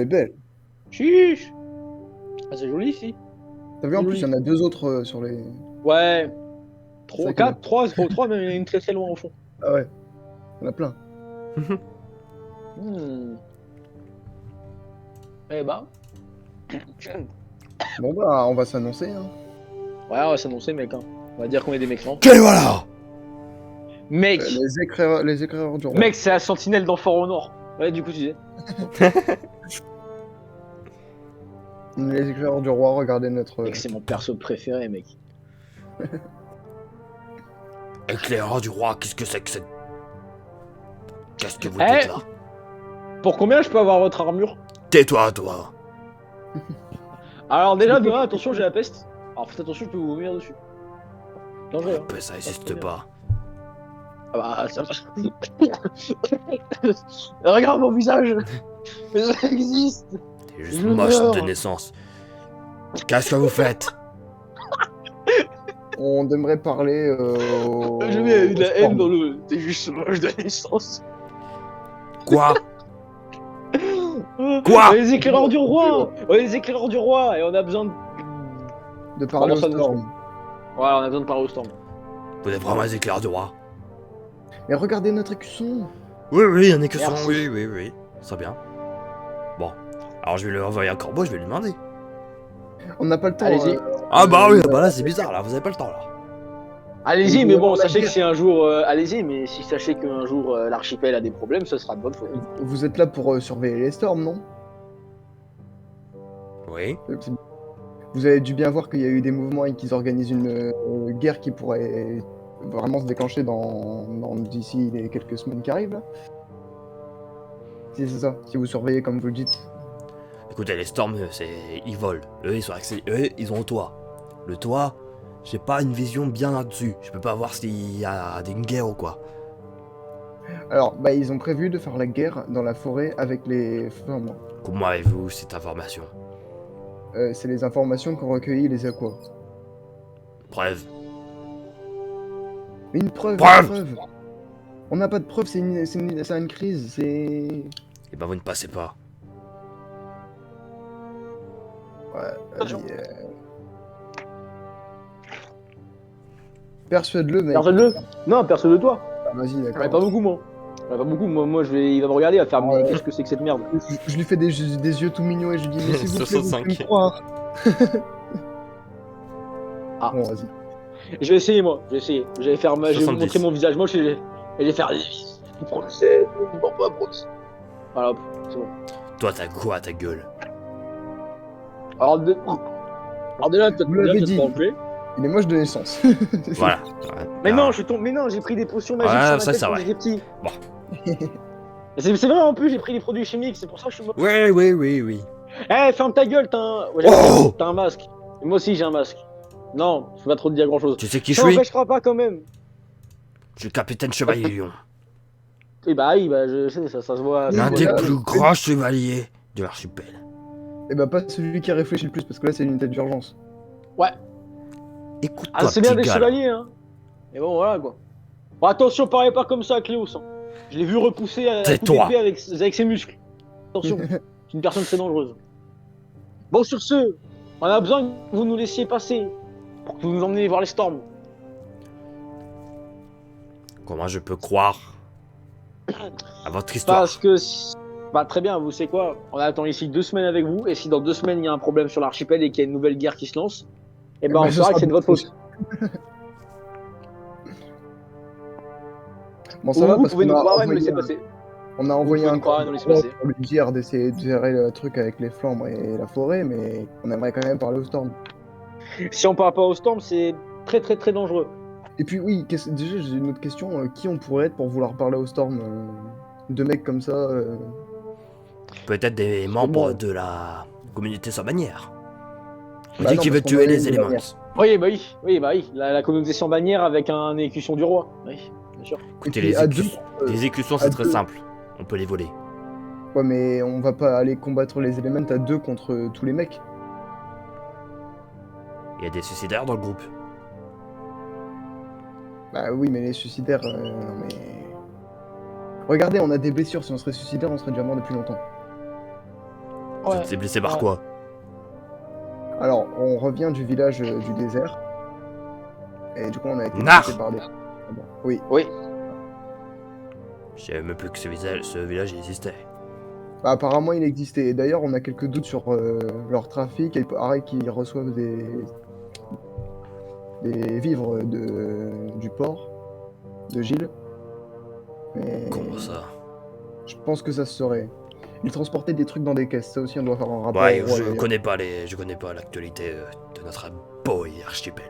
est belle. Chiche. Ah, c'est joli ici. T'as vu, en plus, il y Joli. en a deux autres sur les... Ouais. C'est 3, ça qui est bien. 4, 3, c'est pas 3, mais il y en a une très très loin au fond. Ah ouais, il y en a plein. Hmm. Eh ben. Bon bah, on va s'annoncer, hein. Ouais, on va s'annoncer, mec. Hein. On va dire qu'on est des mécréants. Et voilà. Mec. Les éclaireurs du roi. Mec, c'est la sentinelle dans Fort au Nord. Ouais, du coup, tu disais. Les éclaireurs du roi, regardez notre... Mec, c'est mon perso préféré, mec. Éclaireur du roi, qu'est-ce que c'est que cette... Qu'est-ce que vous Eh, dites là? pour combien je peux avoir votre armure? Tais-toi, toi. Alors, déjà, de 1, attention, j'ai la peste. Alors, faites attention, je peux vous vomir dessus. Dangereux, hein. Ça existe pas. Ah bah, ça... Regarde mon visage. Mais ça existe. T'es juste Je moche meurs. de naissance. Qu'est-ce que vous faites? On aimerait parler Je mets de au la haine Storm. dans le. T'es juste moche de naissance. Quoi? Quoi? Les éclaireurs du roi. Ouais, les éclaireurs du roi. Et on a besoin de. De parler Comment au ça, nous Storm. Ouais, on a besoin de parler au Storm. Vous êtes vraiment les éclairs du roi? Mais regardez notre écusson. Oui, oui, un écusson, Merci. oui, oui, oui. C'est bien. Bon. Alors je vais lui envoyer un corbeau, je vais lui demander. On n'a pas le temps. Allez-y. Ah bah oui, bah là c'est bizarre, là, vous avez pas le temps, là. Allez-y, On mais doit bon, avoir la sachez que guerre. si un jour. Allez-y, mais si sachez qu'un jour l'archipel a des problèmes, ce sera de votre faute. Vous êtes là pour surveiller les storms, non? Oui. C'est- Vous avez dû bien voir qu'il y a eu des mouvements et qu'ils organisent une guerre qui pourrait vraiment se déclencher d'ici les quelques semaines qui arrivent, là. Si c'est ça, si vous surveillez comme vous le dites. Écoutez, les storms, ils volent. Eux, ils sont accès... Eux, ils ont le toit. Le toit, j'ai pas une vision bien là-dessus. Je peux pas voir s'il y a une guerre ou quoi. Alors, bah, ils ont prévu de faire la guerre dans la forêt avec les flammes. Comment avez-vous cette information? C'est les informations qu'ont recueillies les Aquas. Preuve. Mais une preuve, Preuve une preuve. On n'a pas de preuve, c'est une crise, c'est... Eh ben vous ne passez pas. Ouais, Attention. vas-y, persuade-le, mec. Personne de. Non, personne de toi. Ah, vas-y, Ouais, d'accord. pas beaucoup, moi. Ouais, pas beaucoup. Moi, il va me regarder, il va faire. Mais Ouais. qu'est-ce que c'est que cette merde? Je lui fais des yeux tout mignons et je lui dis, mais s'il vous plaît, vous 65. pouvez me croire. Ah. Bon, vas-y. Je vais essayer, moi. Je vais essayer. Je vais faire. Je vais vous 70. montrer mon visage moche et je vais faire. Vous prononcez, vous m'en pas prononcer. Voilà, hop, c'est bon. Toi, t'as quoi ta gueule? Alors, déjà, peut-être Vous l'avez dit. pas enlever. Il est moche de naissance. Voilà. Mais Ah. non, je suis tombé. Mais non, j'ai pris des potions magiques Ouais, sur ma ça, tête c'est quand vrai. j'étais petit. Bon. C'est vrai, en plus, j'ai pris des produits chimiques, c'est pour ça que je suis moche. Oui, oui, oui, oui. Eh, ferme ta gueule, Oh t'as un masque. Et moi aussi, j'ai un masque. Non, je peux pas trop te dire grand chose. Tu sais qui je Ça suis? m'empêchera pas quand même. Je suis le capitaine Chevalier Lion. Et bah oui, bah je sais, ça se voit. ça L'un se voit des bien. plus grands chevaliers de l'archipel. Et bah, pas celui qui réfléchit le plus, parce que là, c'est une unité d'urgence. Ouais. Écoute-toi, Ah, c'est bien petit des gars, là. chevaliers, hein. Mais bon, voilà quoi. Bon, attention, parlez pas comme ça à Cléos. Hein. Je l'ai vu repousser à coup Tais-toi. d'épée avec ses muscles. Attention, c'est une personne très dangereuse. Bon, sur ce, on a besoin que vous nous laissiez passer pour que vous nous emmeniez voir les storms. Comment je peux croire à votre histoire? Parce que, bah très bien, vous savez quoi, on attend ici 2 semaines avec vous, et si dans 2 semaines il y a un problème sur l'archipel et qu'il y a une nouvelle guerre qui se lance, et ben on ce saura sera que c'est de votre faute. Bon, ça Ou va vous parce pouvez qu'on nous a croire et nous envoyé laisser passer. on a envoyé pouvez un nous croire et corps nous laisser passer. pour lui dire d'essayer de gérer le truc avec les flammes et la forêt, mais on aimerait quand même parler au Storm. Si on parle pas au storm, c'est très très très dangereux. Et puis oui, déjà j'ai une autre question, qui on pourrait être pour vouloir parler au Storm? Deux mecs comme ça, Peut-être des membres bon. de la communauté sans bannière. On Bah dit non, qu'il veut parce qu'on tuer en a les une éléments. bannière. Oui, bah oui, la communauté sans bannière avec un écusson du roi. Oui, bien sûr. Écoutez, puis, les à écussons, deux, les écussons à c'est très deux. simple. On peut les voler. Ouais, mais on va pas aller combattre les éléments à deux contre tous les mecs. Il y a des suicidaires dans le groupe. Bah oui, mais les suicidaires, non mais... Regardez, on a des blessures, si on serait suicidaire, on serait déjà mort depuis longtemps. Vous Ouais. êtes blessé par Ouais. quoi? Alors, on revient du village du désert. Et du coup, on a été Nar visité par des... Oui. Oui. Je savais même plus que ce village existait. Bah, apparemment, il existait. Et d'ailleurs, on a quelques doutes sur leur trafic. Et il paraît qu'ils reçoivent des vivres du port de Gilles. Mais Comment ça? je pense que ça se saurait. Ils transportaient des trucs dans des caisses. Ça aussi, on doit faire un rapport Ouais, au roi, je d'ailleurs. connais pas l'actualité de notre beau archipel.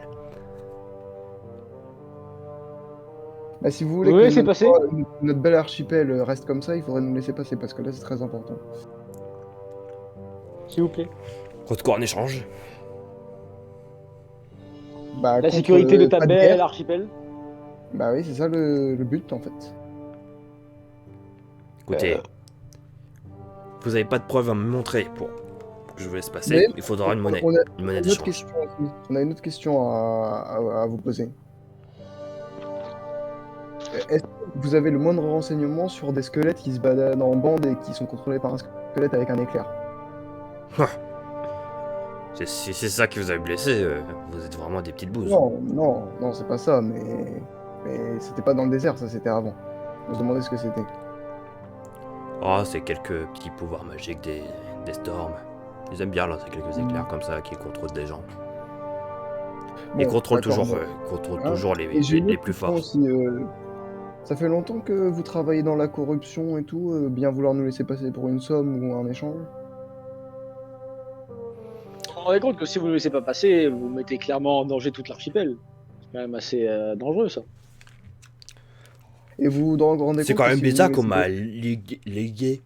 Bah, si vous voulez Vous que laissez passer? notre bel archipel reste comme ça, il faudrait nous laisser passer parce que là, c'est très important. S'il vous plaît. Contre quoi en échange? Bah, La contre, sécurité de ta pas belle guerre. archipel. Bah oui, c'est ça le but en fait. Écoutez, vous avez pas de preuves à me montrer pour que je vous laisse passer. Mais Il faudra une monnaie. On a Une monnaie une autre d'échange. question aussi. On a une autre question à vous poser. Est-ce que vous avez le moindre renseignement sur des squelettes qui se baladent en bande et qui sont contrôlés par un squelette avec un éclair? Si c'est ça qui vous a blessé, vous êtes vraiment des petites bouses. Non, c'est pas ça, mais c'était pas dans le désert, ça c'était avant. On se demandait ce que c'était. Oh, c'est quelques petits pouvoirs magiques des storms. Ils aiment bien lancer quelques éclairs comme ça qui contrôlent des gens. Ils Bon, contrôlent d'accord, toujours, hein. toujours Et j'ai une les autre plus question forts. aussi. Ça fait longtemps que vous travaillez dans la corruption et tout, bien vouloir nous laisser passer pour une somme ou un échange? Vous vous rendez compte que si vous ne laissez pas passer, vous mettez clairement en danger toute l'archipel. C'est quand même assez dangereux ça. Et vous vous rendez C'est compte quand que même si vous bizarre nous qu'on laissez m'a légué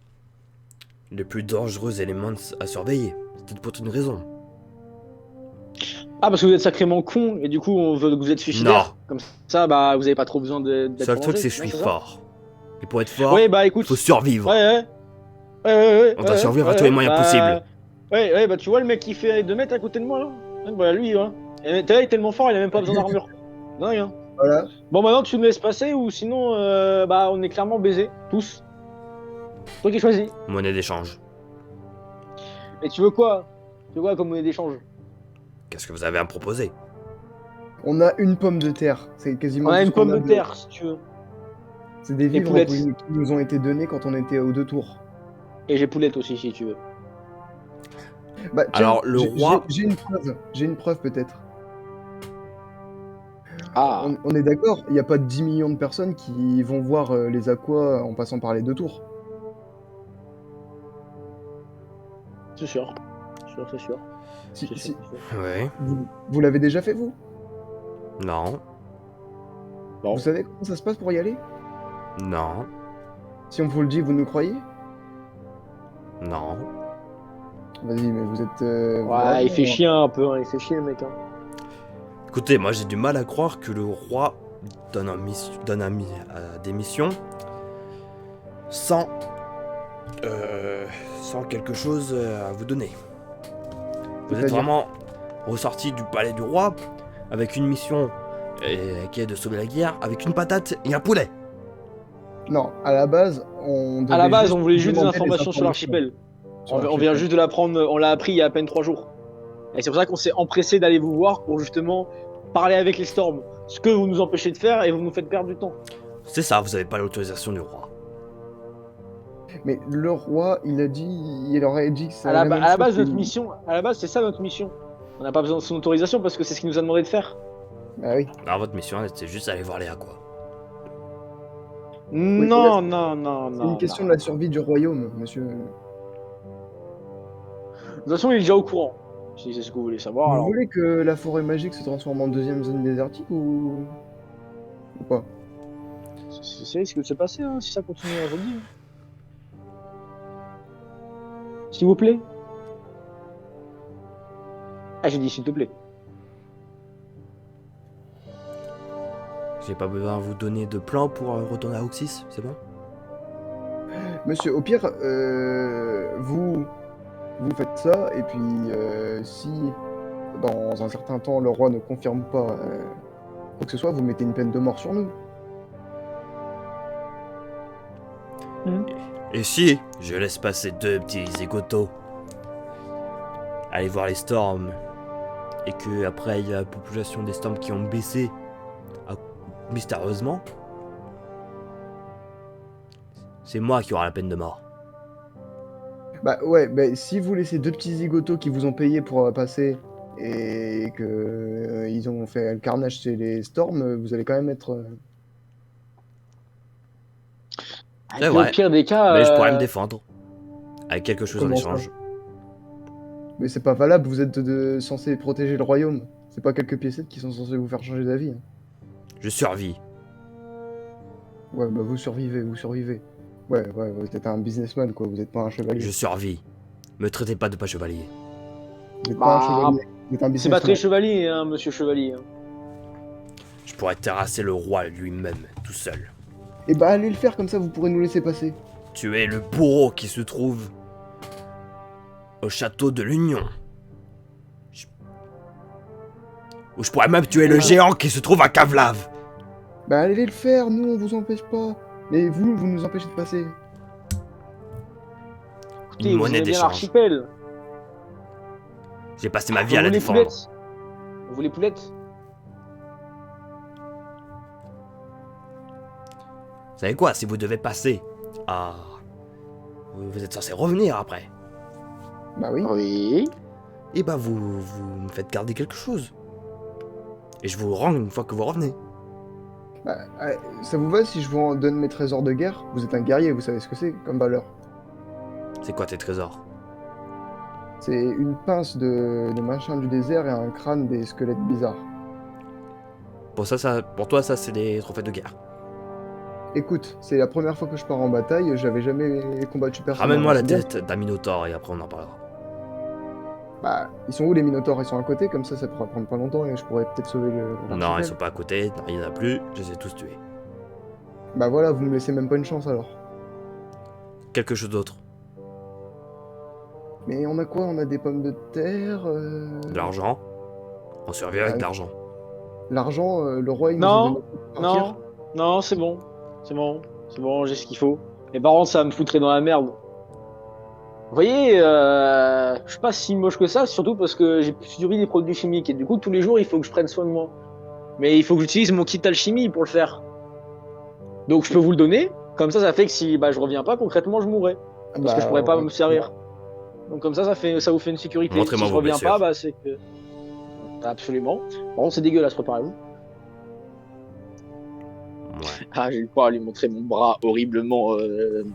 les plus dangereux éléments à surveiller. C'est peut-être pour une raison. Ah, parce que vous êtes sacrément con et du coup on veut que vous êtes suicidaire. Comme ça, bah vous avez pas trop besoin d'être Seul en truc, danger. c'est que je Non, suis ça fort. Et pour être fort, Ouais, bah écoute. faut survivre. Ouais, ouais. On doit survivre à tous les moyens possibles. Ouais, bah tu vois le mec qui fait 2 mètres à côté de moi là. Ouais, bah lui, hein. Et t'as, il est tellement fort, il a même pas besoin d'armure. Dingue, hein. Voilà. Bon, maintenant tu me laisses passer ou sinon, bah on est clairement baisés, tous. Toi qui choisis. Monnaie d'échange. Et tu veux quoi? Tu veux quoi comme monnaie d'échange? Qu'est-ce que vous avez à me proposer? On a une pomme de terre. C'est quasiment On a tout une ce qu'on pomme a de terre si tu veux. C'est des vivres poulettes. qui nous ont été donnés quand on était aux 2 tours. Et j'ai poulette aussi si tu veux. Bah, tiens, Alors, le roi- j'ai une preuve. J'ai une preuve peut-être. Ah, On est d'accord, il n'y a pas 10 millions de personnes qui vont voir les aquas en passant par les 2 tours. c'est sûr. C'est sûr. Si, C'est si- sûr, c'est sûr. Ouais. vous l'avez déjà fait, vous? Non. Bon. Vous savez comment ça se passe pour y aller? Non. Si on vous le dit, vous nous croyez? Non. Vas-y, mais vous êtes... Ouais, il fait chier un peu, hein. Il fait chier le mec. Hein. Écoutez, moi j'ai du mal à croire que le roi donne des missions sans, sans quelque chose à vous donner. Vous êtes C'est-à-dire vraiment ressorti du palais du roi avec une mission qui est de sauver la guerre avec une patate et un poulet. Non, à la base, À la base, on voulait vous juste des demander informations sur l'archipel. On vient juste de l'apprendre, on l'a appris il y a à peine 3 jours. Et c'est pour ça qu'on s'est empressé d'aller vous voir pour justement parler avec les Storms. Ce que vous nous empêchez de faire et vous nous faites perdre du temps. C'est ça, vous avez pas l'autorisation du roi. Mais le roi, il aurait dit que c'est À la même base, chose notre que- mission, à la base, c'est ça notre mission. On n'a pas besoin de son autorisation parce que c'est ce qu'il nous a demandé de faire. Ah oui. Alors votre mission, c'est juste aller voir les aquas. Non. C'est une question de la survie du royaume, monsieur. De toute façon, il est déjà au courant. Si c'est ce que vous voulez savoir. Vous Alors... voulez que la forêt magique se transforme en deuxième zone désertique ou pas? C'est ce qui va se passer hein, si ça continue à vous dire. S'il vous plaît. Ah, j'ai dit s'il te plaît. J'ai pas besoin de vous donner de plan pour retourner à Oxys, c'est bon? Monsieur, au pire, vous faites ça, et puis si dans un certain temps le roi ne confirme pas quoi que ce soit, vous mettez une peine de mort sur nous. Et si je laisse passer 2 petits zigotos aller voir les storms et que après il y a la population des storms qui ont baissé mystérieusement, c'est moi qui aurai la peine de mort. Bah ouais, bah, si vous laissez 2 petits zigotos qui vous ont payé pour passer et que ils ont fait le carnage chez les storms, vous allez quand même être... C'est Au vrai. pire des cas, Mais je pourrais me défendre avec quelque chose en Comment ça échange. Mais c'est pas valable, vous êtes censé protéger le royaume. C'est pas quelques piécettes qui sont censés vous faire changer d'avis. Hein. Je survis. Ouais, bah vous survivez, vous survivez. Ouais, vous êtes un businessman, quoi, vous êtes pas un chevalier. Je survis. Me traitez pas de pas chevalier. Vous êtes pas un Bah, chevalier, vous êtes un c'est pas très businessman. chevalier, hein, monsieur chevalier. hein. Je pourrais terrasser le roi lui-même, tout seul. Et bah allez le faire, comme ça vous pourrez nous laisser passer. Tuer le bourreau qui se trouve au château de l'Union. Ou je pourrais même tuer le géant qui se trouve à Cavlave. Bah allez le faire, nous on vous empêche pas. Mais vous nous empêchez de passer. Écoutez, Une vous monnaie aimez bien d'échange. l'archipel. J'ai passé ma vie à Vous la voulez défendre. poulettes Vous voulez poulettes Vous savez quoi, si vous devez passer à... Vous êtes censé revenir après. Bah oui. Oui. Et bah vous me faites garder quelque chose. Et je vous le rends une fois que vous revenez. Bah, ça vous va si je vous en donne mes trésors de guerre? Vous êtes un guerrier, vous savez ce que c'est comme valeur. C'est quoi tes trésors? C'est une pince de machin du désert et un crâne des squelettes bizarres. Pour toi, ça c'est des trophées de guerre. Écoute, c'est la première fois que je pars en bataille, j'avais jamais combattu personne. Ramène-moi la C'est bien. tête d'un minotaure et après on en parlera. Bah, ils sont où les minotaures? Ils sont à côté, comme ça pourrait prendre pas longtemps et je pourrais peut-être sauver le... Non, l'archipel. ils sont pas à côté, il n'y en a plus, je les ai tous tués. Bah voilà, vous me laissez même pas une chance alors. Quelque chose d'autre. Mais on a quoi? On a des pommes de terre... De l'argent. On survit avec de Ouais. l'argent. L'argent, le roi il nous a Non, donné pour partir. non, non, c'est bon. C'est bon. C'est bon, j'ai ce qu'il faut. Mais par contre, ça me foutrait dans la merde. Vous voyez, je suis pas si moche que ça, surtout parce que j'ai subi des produits chimiques et du coup, tous les jours, il faut que je prenne soin de moi. Mais il faut que j'utilise mon kit alchimie pour le faire. Donc, je peux vous le donner. Comme ça fait que si je reviens pas, concrètement, je mourrai. Parce que je pourrais pas me servir. Donc, comme ça ça vous fait une sécurité. Si Montrez-moi je vos reviens blessures. pas, c'est que. Absolument. Par contre, c'est dégueulasse, préparez-vous. Ouais. Ah, j'ai eu pas à lui montrer mon bras horriblement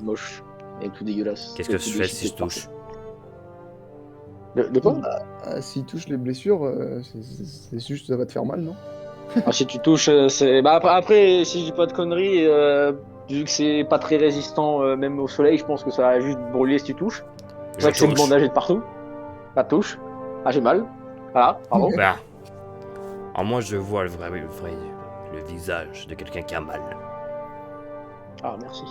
moche et tout dégueulasse. Qu'est-ce que Et tout je fais déchiqueté si je de partout. touche? De quoi S'il touche les blessures, c'est juste ça va te faire mal, non? Ah, si tu touches, c'est. Après, si je dis pas de conneries, vu que c'est pas très résistant, même au soleil, je pense que ça va juste brûler si tu touches. C'est Je vrai que c'est touche. bandagé de partout. Pas de touche. Ah, j'ai mal. Voilà, pardon. Ben. Alors moi je vois le visage de quelqu'un qui a mal. Ah, merci.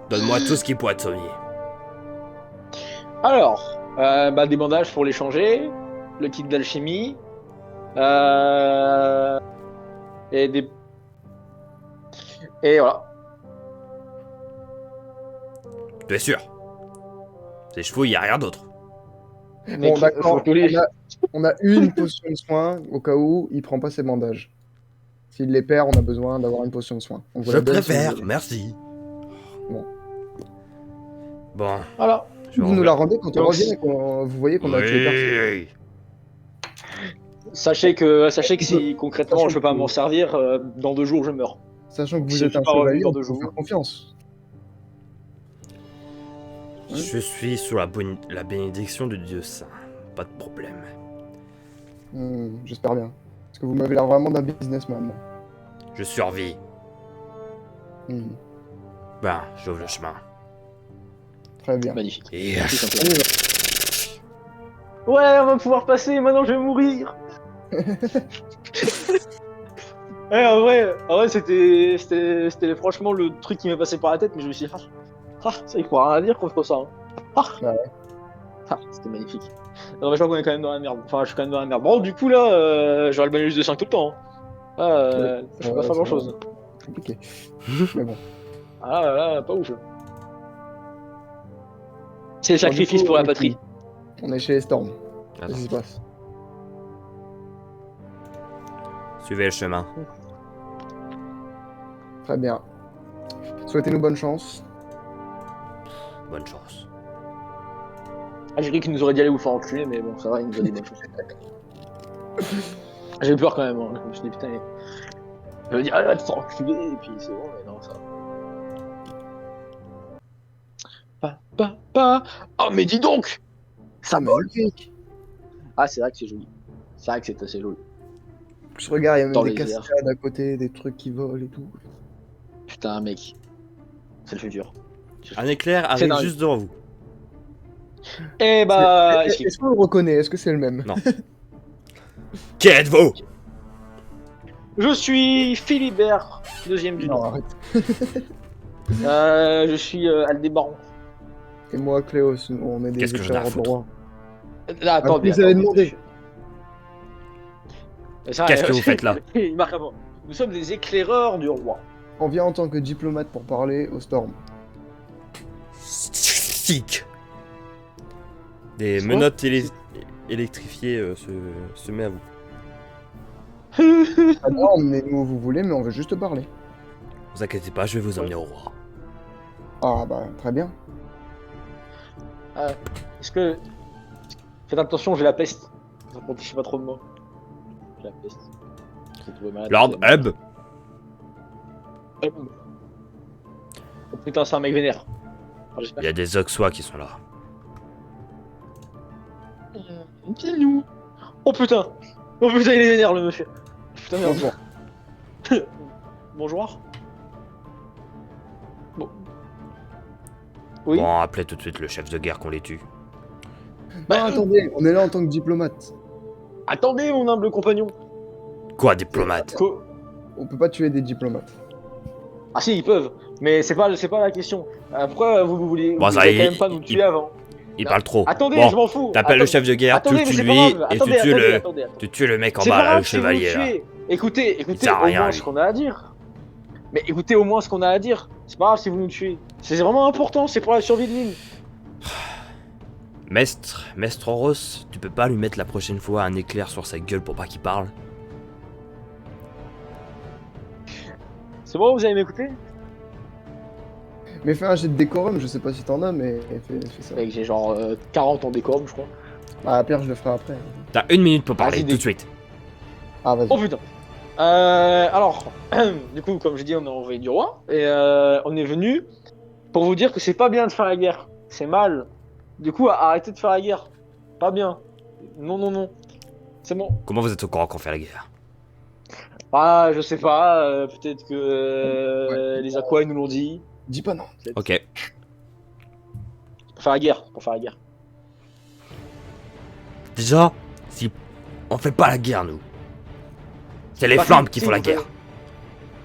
Donne-moi tout ce qui pourrait te soigner. Alors, des bandages pour les changer, le kit d'alchimie, et des. Et voilà. Tu es sûr? Tes chevaux, il n'y a rien d'autre. Mais Bon, d'accord, faut tous les- on a une potion de soin au cas où il prend pas ses bandages. S'il les perd, on a besoin d'avoir une potion de soin. On vous Je la donne si préfère, vous voulez. merci. Bon. Bon, Voilà. je Vous nous la rendez quand on Donc, revient et qu'on vous voyez qu'on a tué personne. Oui. Sachez que si concrètement Sachant je peux pas que- m'en servir, dans 2 jours je meurs. Sachant que Si vous je êtes suis un pas revenu chevalier, dans on 2 peut vous jours. faire confiance. Je suis sous la bénédiction de Dieu Saint. Pas de problème. J'espère bien. Parce que vous m'avez l'air vraiment d'un businessman. Je survis. Hmm, Ben, j'ouvre le chemin. Très bien. Magnifique. Et Tout simplement. Allez, Ouais, on va pouvoir passer, maintenant je vais mourir. Ouais, en vrai c'était franchement le truc qui m'est passé par la tête, mais je me suis dit, ça il faut rien à dire contre ça. Hein. Ouais. C'était magnifique. Non, mais je crois qu'on est quand même dans la merde. Enfin, je suis quand même dans la merde. Bon, du coup là, j'aurai le bonus de 5 tout le temps. Hein. Je peux pas faire c'est grand chose. compliqué. Mais bon. Ah là, pas ouf. C'est le sacrifice coup, pour la on est patrie. qui On est chez Storm. Attends, Qu'est-ce qui se passe? suivez le chemin. Très bien. Souhaitez-nous bonne chance. Bonne chance. Ah, j'ai cru qu'il nous aurait dit aller vous faire enculer, mais bon, ça va, il nous a dit bonne chose. J'ai eu peur quand même, hein. Je me suis dit putain, je veux dire, allez, va te faire enculer, et puis c'est bon, mais non, ça va. Oh, mais dis donc! Ça vole! Magnifique. Ah, c'est vrai que c'est joli. C'est vrai que c'est assez joli. Je regarde, il y a même Dans des les airs. cascades à côté, des trucs qui volent et tout. Putain, mec. C'est le futur. Un éclair C'est arrive dingue. juste devant vous. Eh bah, Est-ce qu'on le reconnaît? Est-ce que c'est le même? Non. Qui êtes-vous? je suis Philibert, deuxième du Non, nom. arrête. Je suis Aldébaran. Et moi, Cléos, on est des Qu'est-ce que j'en ai à éclaireurs de foutre? roi. Là, attendez. vous avez demandé. Qu'est-ce que vous faites là? Il marque avant. Nous sommes des éclaireurs du roi. On vient en tant que diplomate pour parler au Storm. Sick. Des C'est menottes électrifiées se met à vous. Ah non, emmenez-nous où vous voulez, mais on veut juste parler. Vous inquiétez pas, je vais vous emmener au roi. Ah bah, très bien. Est-ce que. Faites attention, j'ai la peste. Ne protéchez pas trop de moi. J'ai la peste. Je vais tomber malade. Lord Hub. Oh putain, c'est un mec vénère. Enfin, j'espère. Il y a des Oxois qui sont là. Dis-nous. Oh putain. Oh putain, il est vénère le monsieur. Putain, merde. Bonjour. Bonjour. Bon. Oui. Bon, appelez tout de suite le chef de guerre qu'on les tue. Bah, Non, attendez, on est là en tant que diplomate. Attendez, mon humble compagnon. Quoi, diplomate? On peut pas tuer des diplomates. Ah si, ils peuvent. Mais c'est pas la question. Pourquoi vous voulez, Bon, vous ça, voulez quand il- même pas nous il- tuer avant? Il Non. parle trop. Attendez, Bon, je m'en fous. t'appelles le chef de guerre, Attendez, tu mais tues c'est pas lui, grave. et Attendez, tu tues attendez, le... attendez. Tu tues le mec en C'est bas, pas là, grave le si vous chevalier, nous là. tuez. Écoutez sert à au rien, moins lui. ce qu'on a à dire. Mais écoutez au moins ce qu'on a à dire. C'est pas grave si vous nous tuez. C'est vraiment important, c'est pour la survie de l'île. Mestre Oros, tu peux pas lui mettre la prochaine fois un éclair sur sa gueule pour pas qu'il parle? C'est bon, vous allez m'écouter? Mais fais un jet de décorum, je sais pas si t'en as, mais fais ça. Mec, j'ai genre 40 ans décorum, je crois. Ah, Pierre, je le ferai après. T'as 1 minute pour parler, Vas-y, tout de suite. Ah, vas-y. Oh putain. Alors, du coup, comme j'ai dit, on est envoyé du roi et on est venu pour vous dire que c'est pas bien de faire la guerre. C'est mal. Du coup, arrêtez de faire la guerre. Pas bien. Non, non, non. C'est bon. Comment vous êtes au courant qu'on fait la guerre? Ah, je sais pas. Peut-être que les Aquas nous l'ont dit. Dis pas non. Ok. Pour faire la guerre. Pour faire la guerre. Déjà, si on fait pas la guerre, nous. C'est les Bah, flammes si, qui si, font la vous guerre. faites-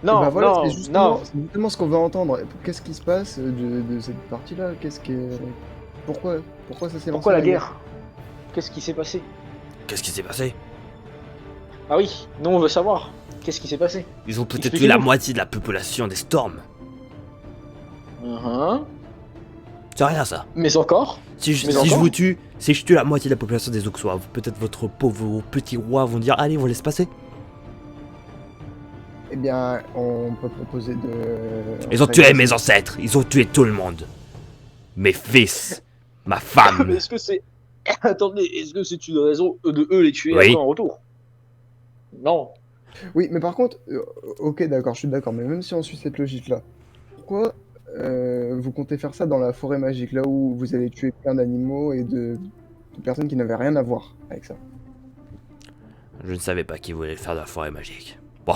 Non, Bah voilà, non, c'est justement, non. c'est justement ce qu'on veut entendre. Qu'est-ce qui se passe de cette partie-là? Pourquoi ça s'est lancé Pourquoi la guerre? Qu'est-ce qui s'est passé? Qu'est-ce qui s'est passé? Ah oui, nous on veut savoir. Qu'est-ce qui s'est passé? Ils ont peut-être tué Expliquez-nous. la moitié de la population des Storms. C'est rien, ça. Mais encore? Si je, Mais si je encore vous tue, si je tue la moitié de la population des Oxois, peut-être votre pauvre petit roi vont dire allez, on laisse passer. Eh bien, on peut proposer de... Ils ont tué mes ancêtres, ils ont tué tout le monde. Mes fils, ma Mais femme. est-ce que c'est. Attendez, est-ce que c'est une raison de eux les tuer Oui. après en retour? Non. Oui, mais par contre, ok, d'accord, je suis d'accord, mais même si on suit cette logique-là, pourquoi vous comptez faire ça dans la forêt magique, là où vous allez tuer plein d'animaux et de personnes qui n'avaient rien à voir avec ça? Je ne savais pas qu'ils voulaient faire de la forêt magique. Bon,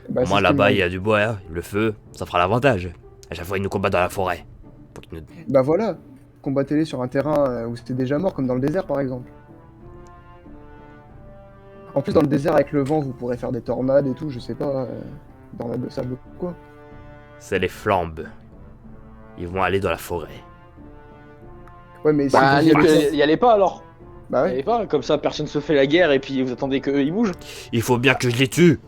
Bah, au c'est moins ce là-bas qu'ils il y a du bois, hein, le feu, ça fera l'avantage. À chaque fois ils nous combattent dans la forêt. Pour qu'ils nous- m'ont dit. Bah voilà, combattez-les sur un terrain où c'était déjà mort, comme dans le désert par exemple. En plus, dans le désert, avec le vent, vous pourrez faire des tornades et tout, je sais pas, tornades de sable ou quoi. C'est les flambes. Ils vont aller dans la forêt. Ouais, mais si Bah, vous y allez- y allez pas alors. Bah Y ouais. allez pas, comme ça personne se fait la guerre et puis vous attendez que eux ils bougent. Il faut bien que je les tue.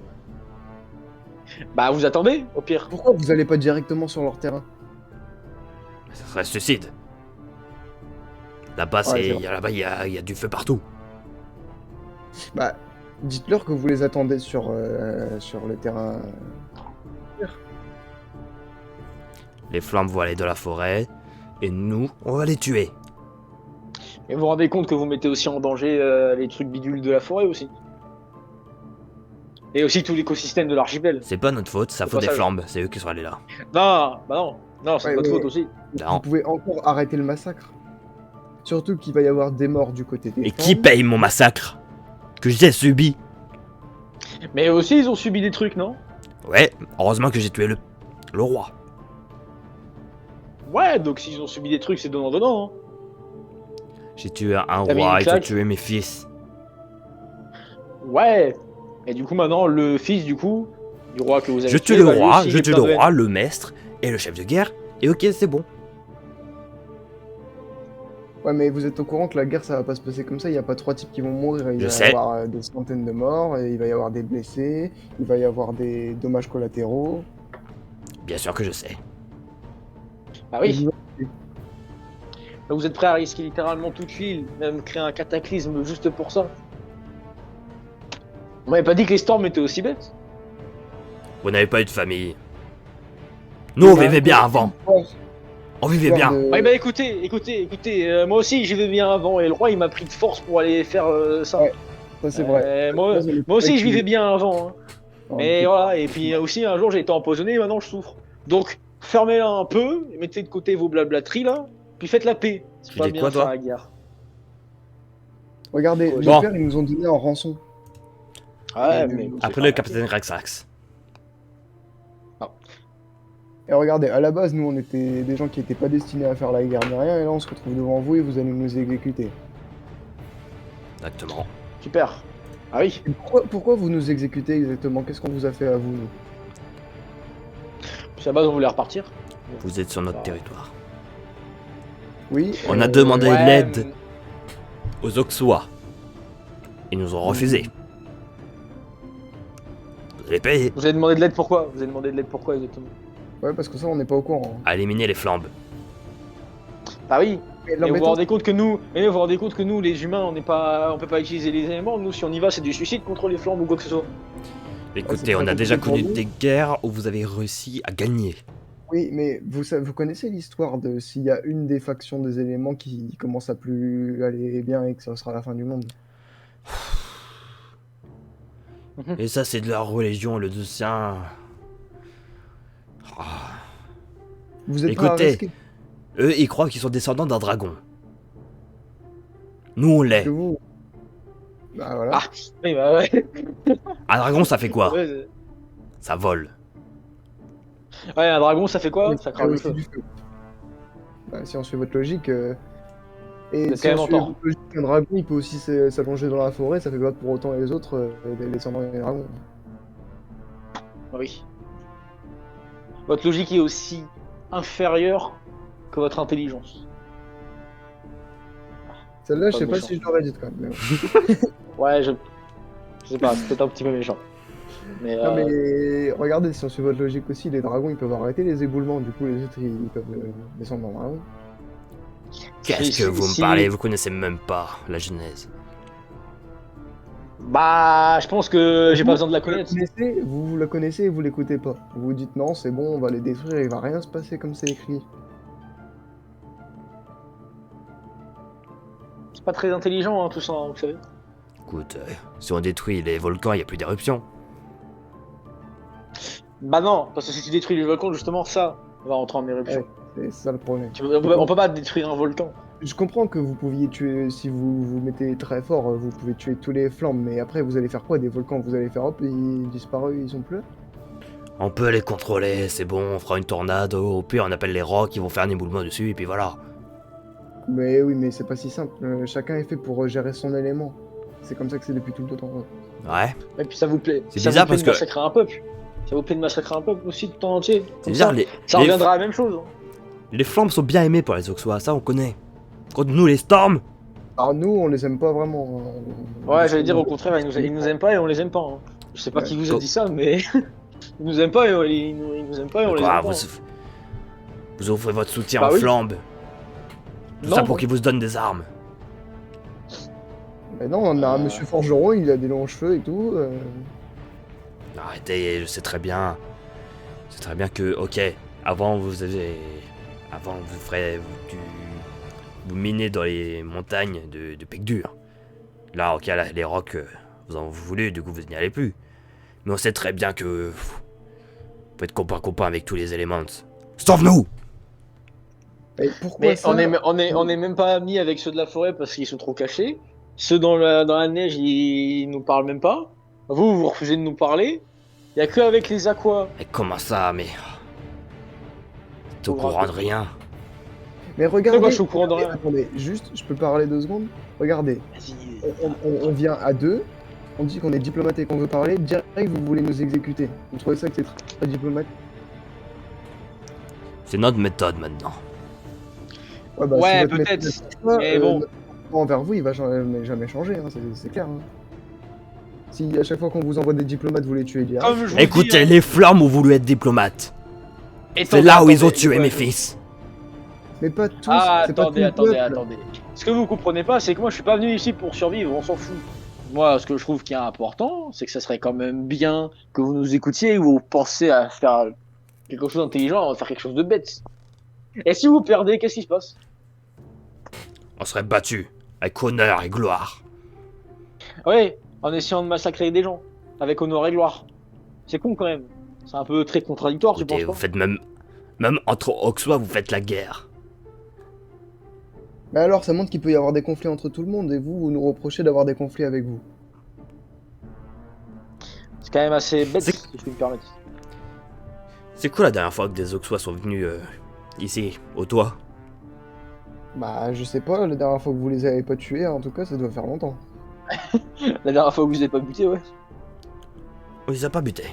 Bah vous attendez, au pire. Pourquoi vous allez pas directement sur leur terrain? Ça serait suicide. Là-bas, Ouais, c'est vrai. là-bas, il y a du feu partout. Bah, dites-leur que vous les attendez sur le terrain. Les flammes vont aller dans la forêt, et nous, on va les tuer. Et vous vous rendez compte que vous mettez aussi en danger les trucs bidules de la forêt aussi. Et aussi tout l'écosystème de l'archipel. C'est pas notre faute, c'est la Au faute des passage. flammes, c'est eux qui sont allés là. Non, bah non. Non, c'est Ouais, votre mais faute aussi. Non. vous pouvez encore arrêter le massacre. Surtout qu'il va y avoir des morts du côté des Et qui flammes. paye mon massacre? Que j'ai subi? Mais aussi, ils ont subi des trucs, non? Ouais, heureusement que j'ai tué le roi. Ouais, donc s'ils ont subi des trucs, c'est donnant-donnant. Hein. J'ai tué un T'as mis une roi, ils ont claque. tué mes fils. Ouais. Et du coup, maintenant, le fils du roi que vous avez Je tue tué, le bah, lui roi, aussi, je il est tue plein le de roi, haine. le maître et le chef de guerre. Et ok, c'est bon. Ouais, mais vous êtes au courant que la guerre, ça va pas se passer comme ça. Il y a pas 3 types qui vont mourir. Il Je va y sais. avoir des centaines de morts, et il va y avoir des blessés, il va y avoir des dommages collatéraux. Bien sûr que je sais. Bah Et oui. vous- Vous êtes prêt à risquer littéralement toute l'île, même créer un cataclysme juste pour ça. On m'avait pas dit que les storms étaient aussi bêtes. Vous n'avez pas eu de famille. Nous, on Bah, vivait bien avant. On vivait Histoire bien. de- Ouais, bah écoutez, moi aussi j'y vais bien avant, et le roi il m'a pris de force pour aller faire ça. Ouais, Ça, c'est vrai. Moi aussi je vivais bien avant. Hein. Mais Ok. voilà, et puis aussi un jour j'ai été empoisonné et maintenant je souffre. Donc fermez-la un peu, mettez de côté vos blablateries là, puis faites la paix. C'est Tu pas dis bien quoi, faire toi la guerre. Regardez, Bon. les pères, ils nous ont donné en rançon. Ouais, Et mais. Après le capitaine Rexax. Et regardez, à la base, nous, on était des gens qui étaient pas destinés à faire la guerre ni rien, et là, on se retrouve devant vous et vous allez nous exécuter. Exactement. Super. Ah oui. Et pourquoi vous nous exécutez exactement? Qu'est-ce qu'on vous a fait à vous, nous? Puis à la base on voulait repartir. Vous êtes sur notre Ah. territoire. Oui. On a demandé Ouais, l'aide mais- aux Auxois. Ils nous ont refusé. Vous allez payer. Vous avez demandé de l'aide pourquoi? Vous avez demandé de l'aide pourquoi exactement? Ouais, parce que ça, on n'est pas au courant. À éliminer les flammes. Bah oui. Mais Et vous vous l'embêtant, rendez compte que nous, les humains, on peut pas utiliser les éléments. Nous, si on y va, c'est du suicide contre les flammes ou quoi que ce soit. Écoutez, c'est on très a déjà compliqué connu pour vous. des guerres où vous avez réussi à gagner. oui, mais vous connaissez l'histoire de s'il y a une des factions des éléments qui commence à plus aller bien et que ça sera la fin du monde. Et ça, c'est de leur religion, le sien. Ah. Vous êtes prêts à Écoutez. risquer Eux, ils croient qu'ils sont descendants d'un dragon. Nous, on l'est. que vous... Bah voilà. Ah. Oui, bah ouais. Un dragon, ça fait quoi? Ouais, Ça vole. un dragon, ça fait quoi? Oui, Ça il y a crame le aussi feu. du feu. Bah, si on suit votre logique... Vous Et êtes si quand même on en suit tort. votre logique, un dragon, il peut aussi s'allonger dans la forêt, ça fait pas pour autant les autres des descendants des dragons. Oui. Votre logique est aussi inférieure que votre intelligence. Celle-là, je Pas sais pas méchant. si je l'aurais dite quand même. Mais bon. Ouais, je sais pas, c'est peut-être un petit peu méchant. Mais, Non mais regardez, si on suit votre logique aussi, les dragons ils peuvent arrêter les éboulements, du coup les autres ils peuvent descendre dans le dragon. Qu'est-ce que vous me parlez? Vous connaissez même pas la Genèse. Bah, je pense que j'ai pas besoin de la connaître. Vous la connaissez et vous l'écoutez pas. Vous vous dites non, c'est bon, on va les détruire, il va rien se passer comme c'est écrit. C'est pas très intelligent, hein, tout ça, hein, vous savez. Écoute, si on détruit les volcans, il n'y a plus d'éruption. Bah non, parce que si tu détruis les volcans, justement, ça va entrer en éruption. C'est ça le problème. On peut pas détruire un volcan. Je comprends que vous pouviez tuer, si vous vous mettez très fort, vous pouvez tuer tous les flammes, mais après vous allez faire quoi des volcans? Vous allez faire hop, ils disparus, ils sont plus là? On peut les contrôler, c'est bon, on fera une tornade, au pire on appelle les rocs, ils vont faire un éboulement dessus, et puis voilà. Mais oui, mais c'est pas si simple. Chacun est fait pour gérer son élément. C'est comme ça que c'est depuis tout le temps. Ouais, Et puis ça vous plaît. C'est ça bizarre vous plaît parce de que- massacrer un peuple. Ça vous plaît de massacrer un peuple aussi, tout entier. c'est Comme bizarre, ça. les, Ça les, reviendra à la même chose. Hein. les flammes sont bien aimées par les Auxois, ça on connaît. Contre nous, les storms, Alors nous, on les aime pas vraiment. Ouais, j'allais dire au contraire, ils nous aiment pas et on les aime pas. Hein. Je sais pas Ouais. qui vous a dit ça, mais ils nous aiment pas et ils nous aiment pas et on les quoi, aime pas. vous offrez votre soutien Bah aux oui. flammes. Tout Non, ça pour non. qu'ils vous donnent des armes. Mais non, on a un monsieur forgeron, il a des longs cheveux et tout. Arrêtez, je sais très bien. C'est très bien que, ok, avant vous avez... Avant vous ferez vous minez dans les montagnes de Pegdur. Là, ok, là, les rocs, vous en voulez, du coup vous n'y allez plus. Mais on sait très bien que... Vous pouvez être copain avec tous les éléments. Sauve-nous! Et pourquoi Mais ça on est même pas amis avec ceux de la forêt parce qu'ils sont trop cachés. Ceux dans la neige, ils nous parlent même pas. Vous refusez de nous parler. Y a que avec les aquas. Mais comment ça, mais... T'es au Pauvre courant de Aqua. rien. Mais regardez, Moi, je suis au courant de rien. attendez, juste, je peux parler 2 secondes. Regardez, Vas-y. on vient à deux, on dit qu'on est diplomate et qu'on veut parler, direct vous voulez nous exécuter. Vous trouvez ça que c'est très diplomate? C'est notre méthode maintenant. Ouais, bah, Ouais, si votre peut-être, méthode ne change pas, mais bon. notre comportement envers vous, il va jamais changer, hein, c'est clair. Hein. Si à chaque fois qu'on vous envoie des diplomates, vous les tuez direct. Comme je vous Écoutez, dis, les flammes ont voulu être diplomates. Attendez, C'est là où ils ont attendez, tué ouais. mes fils. Mais pas tous, Ah, c'est pas tout attendez, le attendez, peuple. attendez. Ce que vous comprenez pas, c'est que moi je suis pas venu ici pour survivre, on s'en fout. Moi, ce que je trouve qui est important, c'est que ça serait quand même bien que vous nous écoutiez ou vous pensez à faire quelque chose d'intelligent, à faire quelque chose de bête. Et si vous perdez, qu'est-ce qui se passe? On serait battus, avec honneur et gloire. Oui, en essayant de massacrer des gens, avec honneur et gloire. C'est con quand même. C'est un peu très contradictoire, tu Écoutez, penses vous pas? faites même entre Auxois, vous faites la guerre. Mais alors, ça montre qu'il peut y avoir des conflits entre tout le monde, et vous nous reprochez d'avoir des conflits avec vous. C'est quand même assez bête, C'est- si je peux me permettre. C'est quoi la dernière fois que des Auxois sont venus ici, au toit? Bah, je sais pas, la dernière fois que vous les avez pas tués, en tout cas, ça doit faire longtemps. La dernière fois que vous avez pas buté, ouais. On les a pas butés.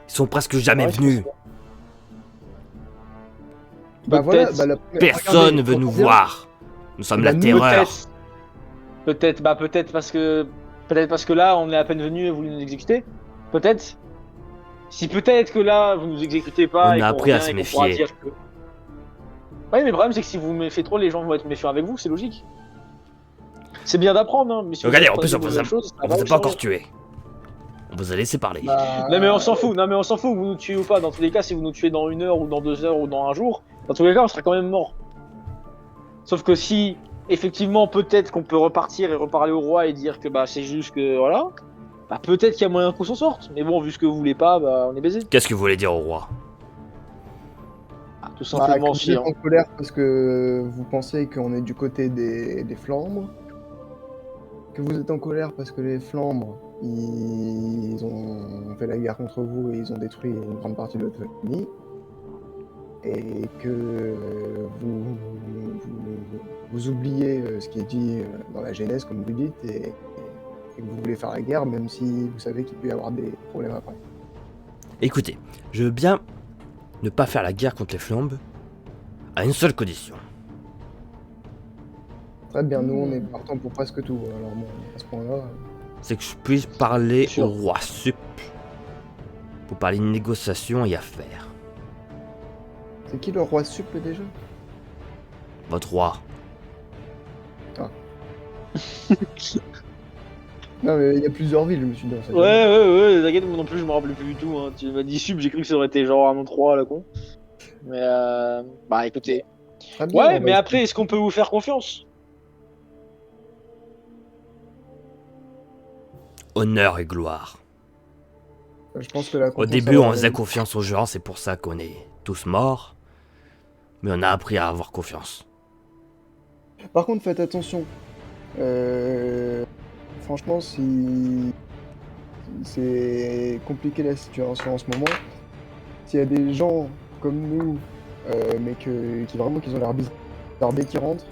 Ils sont presque jamais Ouais, venus. Bah voilà, Peut-être. bah la Personne regardez, veut nous faut dire- voir. Nous sommes la nous, terreur. Peut-être parce que là on est à peine venu et vous nous exécuter. Peut-être. Si peut-être que là vous nous exécutez pas On et a qu'on appris à revient se et qu'on pourra méfier. dire que. Ouais, mais le problème c'est que si vous méfiez trop, les gens vont être méfiants avec vous, c'est logique. C'est bien d'apprendre, hein, mais si Regardez, vous en plus, apprenez on de vous a, nouvelles choses, ça on va vous a vous pas encore servir. tué. On vous a laissé parler. Bah, Non mais on s'en fout, que vous nous tuez ou pas. Dans tous les cas, si vous nous tuez dans 1 heure ou dans 2 heures ou dans un jour, dans tous les cas, on sera quand même mort. Sauf que si, effectivement, peut-être qu'on peut repartir et reparler au roi et dire que bah c'est juste que voilà, bah peut-être qu'il y a moyen qu'on s'en sorte. Mais bon, vu ce que vous voulez pas, bah on est baisé. Qu'est-ce que vous voulez dire au roi? Ah, tout Bah, simplement que vous si. êtes Hein. en colère parce que vous pensez qu'on est du côté des Flandres. Que vous êtes en colère parce que les Flandres, ils ont fait la guerre contre vous et ils ont détruit une grande partie de votre famille. Et que vous oubliez ce qui est dit dans la Genèse, comme vous dites, et que vous voulez faire la guerre, même si vous savez qu'il peut y avoir des problèmes après. Écoutez, je veux bien ne pas faire la guerre contre les Flambes à une seule condition. Très bien, nous on est partant pour presque tout. Alors bon, à ce point-là. C'est que je puisse parler Sûr. au roi Sup pour parler de négociations et affaires. C'est qui le roi Suple déjà? Votre roi. Non, mais il y a plusieurs villes, je me suis dit. Dans cette Ouais, t'inquiète, moi non plus, je me rappelais plus du tout. Hein. Tu m'as dit sub, j'ai cru que ça aurait été genre un autre roi à la con. Mais bah écoutez. Très bien, Ouais, on mais va après, est-ce qu'on peut vous faire confiance? Honneur et gloire. Je pense que la Au confiance début, avoir on faisait une- confiance aux gens, c'est pour ça qu'on est tous morts. Mais on a appris à avoir confiance. Par contre, faites attention. Franchement, si c'est compliqué la situation en ce moment, s'il y a des gens comme nous, mais qui vraiment qu'ils ont l'air bizarres dès qu'ils rentrent,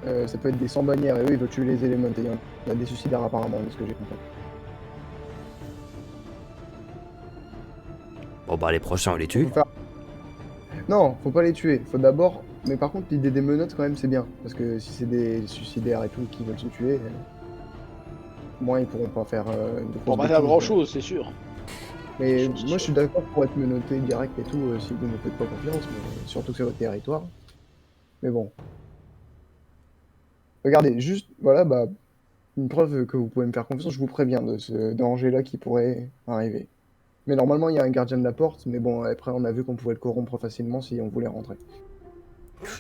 ça peut être des sans bannières et eux ils veulent tuer les éléments. Il y en a des suicidaires apparemment, de ce que j'ai compris. Bon bah les prochains on les tue. Faut faire- Non, faut pas les tuer. Faut d'abord. Mais par contre, l'idée des menottes quand même c'est bien, parce que si c'est des suicidaires et tout qui veulent se tuer, moi ils pourront pas faire. De On grosses va faire bêtises. grand chose, c'est sûr. Mais C'est moi sûr. je suis d'accord pour être menotté direct et tout si vous ne faites pas confiance, mais surtout que c'est votre territoire. Mais bon. Regardez, juste, voilà, bah, une preuve que vous pouvez me faire confiance, je vous préviens de ce danger-là qui pourrait arriver. Mais normalement, il y a un gardien de la porte, mais bon, après, on a vu qu'on pouvait le corrompre facilement si on voulait rentrer.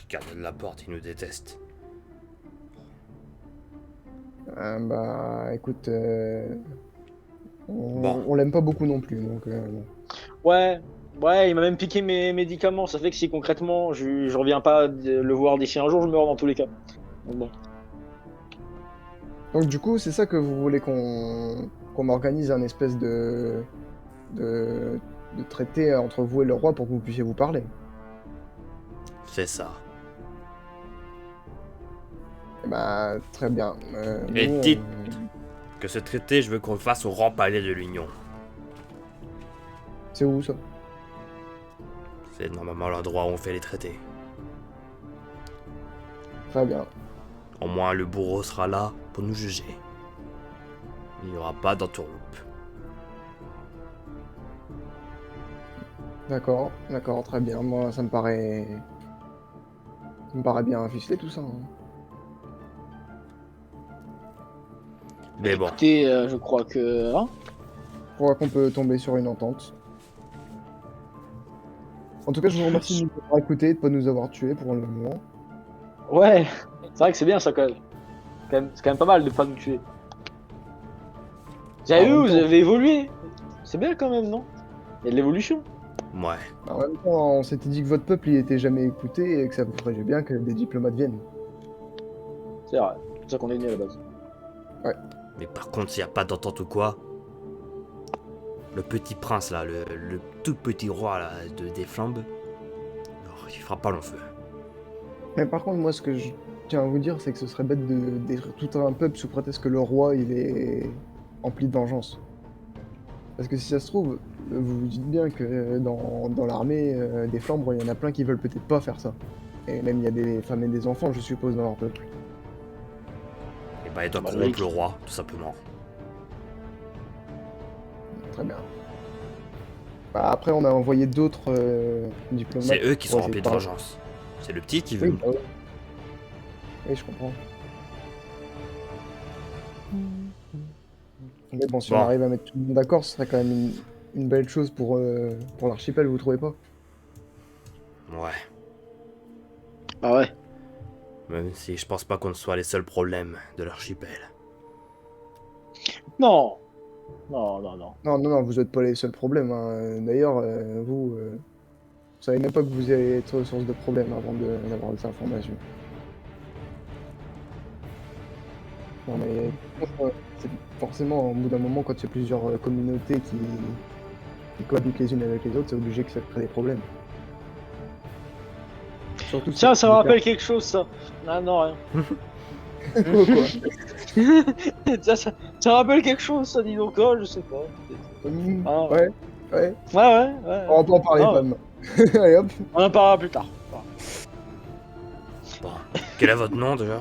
Gardien de la porte, il nous déteste. Bah, écoute, Bon. on l'aime pas beaucoup non plus, donc bon. Ouais, ouais, il m'a même piqué mes médicaments. Ça fait que si concrètement je reviens pas le voir d'ici un jour, je meurs dans tous les cas. Donc bon. Donc du coup, c'est ça que vous voulez qu'on organise un espèce de, de traité entre vous et le roi pour que vous puissiez vous parler. C'est ça. Eh bah, très bien. Et Nous, dites que ce traité, je veux qu'on le fasse au Grand Palais de l'Union. c'est où ça? C'est normalement l'endroit où on fait les traités. Très bien. Au moins, le bourreau sera là pour nous juger. Il n'y aura pas d'entourloupe. D'accord, d'accord, très bien. Moi, ça me paraît bien ficelé tout ça, hein. Mais bon, Écoutez, je crois que. Hein, Je crois qu'on peut tomber sur une entente. En tout cas, je vous remercie de nous avoir écoutés et de ne pas nous avoir tués pour le moment. ouais, c'est vrai que c'est bien ça quand même. C'est quand même pas mal de pas nous tuer. Vous avez En vu, même vous temps- avez évolué. C'est bien quand même, non? Il y a de l'évolution. ouais. En même temps, on s'était dit que votre peuple il était jamais écouté et que ça vous ferait bien que des diplomates viennent. C'est vrai. C'est pour ça qu'on est venu à la base. Mais par contre, s'il n'y a pas d'entente ou quoi, le petit prince là, le tout petit roi là, des flambes, il fera pas long feu. Mais par contre, moi, ce que je tiens à vous dire, c'est que ce serait bête de détruire tout un peuple sous prétexte que le roi il est empli de vengeance. Parce que si ça se trouve, vous vous dites bien que dans l'armée des Flandres, il y en a plein qui veulent peut-être pas faire ça. Et même il y a des femmes et des enfants, je suppose, dans leur peuple. Et bah, il doit Bah, corrompre logique. le roi, tout simplement. Très bien. Bah, après, on a envoyé d'autres diplomates. C'est eux qui pour sont essayer remplis de parler. vengeance. C'est le petit qui veut. Oui, bah oui. Oui, je comprends. Mais bon, si on Bon. arrive à mettre tout le monde d'accord, ce serait quand même une belle chose pour l'archipel, vous trouvez pas? Ouais. Ah ouais. Même si je pense pas qu'on soit les seuls problèmes de l'archipel. Non. Non, non, non. Non, non, non, vous êtes pas les seuls problèmes, hein. D'ailleurs, vous savez même pas que vous allez être source de problèmes avant d'avoir des informations. Non, mais c'est forcément, au bout d'un moment, quand il y a plusieurs communautés qui cohabitent les unes avec les autres, c'est obligé que ça crée des problèmes. Surtout si Tiens, ça me c'est rappelle quelque chose, ça. Ah non, rien. quoi. Tiens, ça me rappelle quelque chose, ça, dis donc. Oh, je sais pas. peut-être. Ah. Ouais, ouais. Ouais, ouais, ouais. On va pas en parler, Ah, pas de mal. Allez hop. On en parlera plus tard. Bon. Quel est votre nom déjà?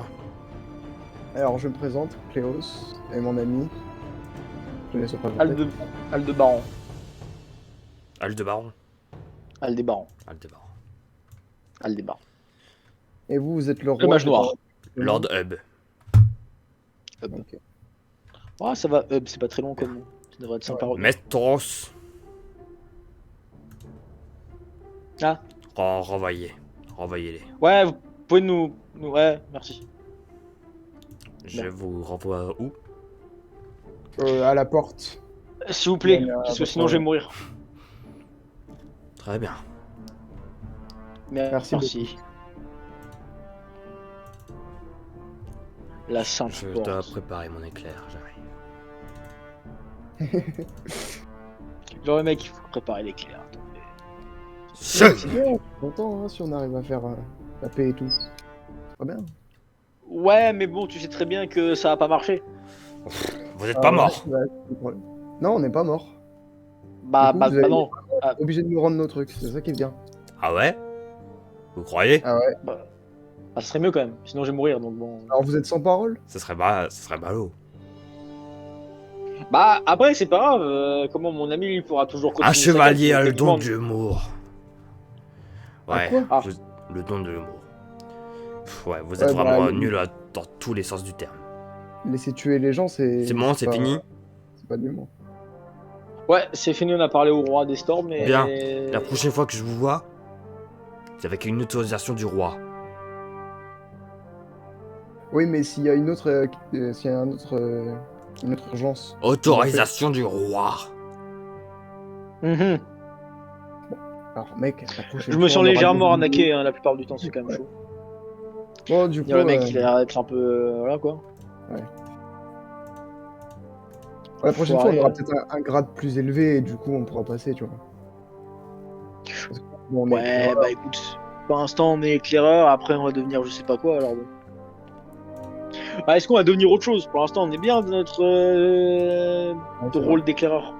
Alors, je me présente, Cléos, et mon ami. Je te laisse présenter. Aldebaran. Aldebaran. Aldebaran. Aldebaran. Aldebaran. Et vous, vous êtes le roi. Le mage de- noir. Lord Hub. Ok. Ah, ça va. C'est pas très long comme nom. Ça devrait être sympa. Maestros. Ah. Renvoyez. Renvoyez-les. Ouais, vous pouvez nous. Ouais, merci. Je vous renvoie où? À la porte. S'il vous plaît, Ouais, parce que votre- sinon je vais mourir. Très bien. Merci Merci. La sainte Je porte. dois préparer mon éclair, j'arrive. Genre le mec, il faut préparer l'éclair. C'est bien, je suis content hein, si on arrive à faire la paix et tout. C'est pas bien. Ouais, mais bon, tu sais très bien que ça va pas marcher. Vous êtes pas mort. Ouais, c'est le problème. Non, on n'est pas mort. Bah, Du coup, bah, vous bah allez- non. Obligé de nous rendre nos trucs, c'est ça qui est bien. Ah ouais? Vous croyez? Ah ouais. Bah, ça serait mieux quand même. Sinon je vais mourir, donc bon. Alors vous êtes sans parole? Ce serait ballot. Bah, après, c'est pas grave. Comment mon ami, il pourra toujours continuer. Un sa chevalier quête, a le don techniquement. de l'humour. À Ouais, quoi Ah. le don de l'humour. Ouais, vous êtes Ouais, bah, vraiment nul dans tous les sens du terme. laisser tuer les gens, c'est. C'est bon, c'est pas- fini. C'est pas de l'humour. Ouais, c'est fini, on a parlé au roi des storms, mais... Bien. La prochaine fois que je vous vois, c'est avec une autorisation du roi. Oui, mais s'il y a une autre, s'il y a une autre urgence. Autorisation du roi. Mhm. Alors, mec, la prochaine Je me fois, sens on aura légèrement des arnaqué, vidéos. hein, la plupart du temps, c'est quand même Ouais. chaud. Bon, du coup, Dire le mec, il a l'air d'être un peu... voilà, quoi. la prochaine fois, on Foiré, aura hein. peut-être un grade plus élevé et du coup, on pourra passer, tu vois. Parce que, bon, on est Ouais, éclaireur. bah écoute, pour l'instant on est éclaireur, après on va devenir je sais pas quoi, alors bon. Ah, est-ce qu'on va devenir autre chose? Pour l'instant on est bien dans notre Ouais, c'est vrai. rôle d'éclaireur.